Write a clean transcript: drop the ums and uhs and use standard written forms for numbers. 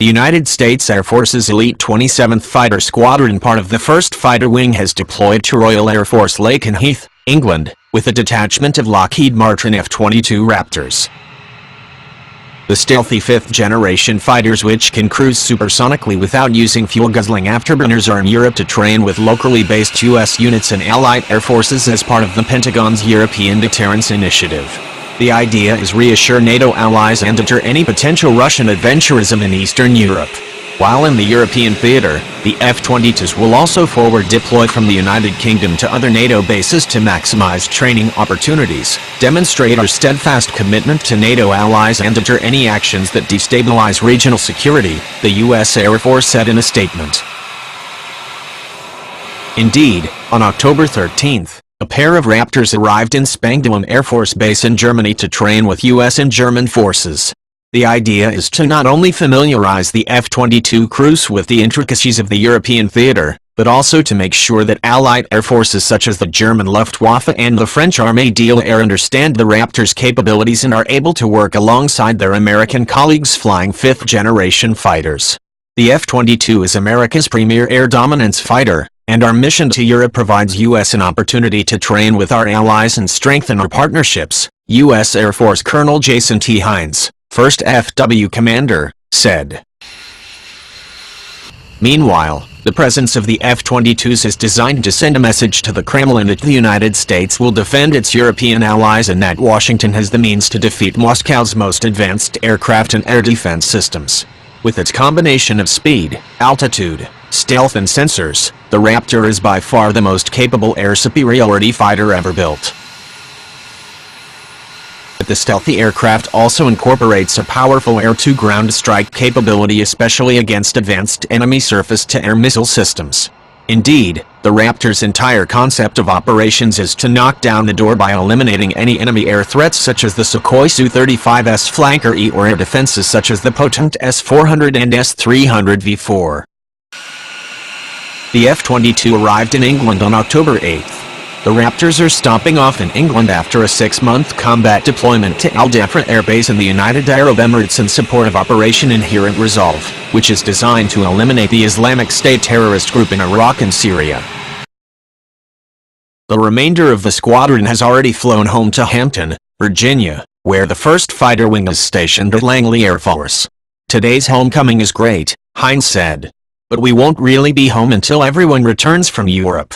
The United States Air Force's elite 27th Fighter Squadron, part of the 1st Fighter Wing, has deployed to Royal Air Force Lakenheath, England, with a detachment of Lockheed Martin F-22 Raptors. The stealthy 5th-generation fighters, which can cruise supersonically without using fuel-guzzling afterburners, are in Europe to train with locally based U.S. units and allied air forces as part of the Pentagon's European Deterrence initiative. The idea is reassure NATO allies and deter any potential Russian adventurism in Eastern Europe. While in the European theater, the F-22s will also forward deploy from the United Kingdom to other NATO bases to maximize training opportunities, demonstrate our steadfast commitment to NATO allies, and deter any actions that destabilize regional security, the U.S. Air Force said in a statement. Indeed, on October 13th, a pair of Raptors arrived in Spangdahlem Air Force Base in Germany to train with U.S. and German forces. The idea is to not only familiarize the F-22 crews with the intricacies of the European theater, but also to make sure that allied air forces such as the German Luftwaffe and the French Armée de l'Air understand the Raptors' capabilities and are able to work alongside their American colleagues flying 5th-generation fighters. The F-22 is America's premier air dominance fighter, and our mission to Europe provides U.S. an opportunity to train with our allies and strengthen our partnerships, U.S. Air Force Colonel Jason T. Hines, 1st FW Commander, said. Meanwhile, the presence of the F-22s is designed to send a message to the Kremlin that the United States will defend its European allies and that Washington has the means to defeat Moscow's most advanced aircraft and air defense systems. With its combination of speed, altitude, stealth and sensors, the Raptor is by far the most capable air superiority fighter ever built. The stealthy aircraft also incorporates a powerful air-to-ground strike capability, especially against advanced enemy surface-to-air missile systems. Indeed, the Raptor's entire concept of operations is to knock down the door by eliminating any enemy air threats such as the Sukhoi Su-35S Flanker E or air defenses such as the potent S-400 and S-300 V4. The F-22 arrived in England on October 8th. The Raptors are stopping off in England after a 6-month combat deployment to Dhafra Air Base in the United Arab Emirates in support of Operation Inherent Resolve, which is designed to eliminate the Islamic State terrorist group in Iraq and Syria. The remainder of the squadron has already flown home to Hampton, Virginia, where the 1st Fighter Wing is stationed at Langley Air Force. "Today's homecoming is great," Hines said. "But we won't really be home until everyone returns from Europe."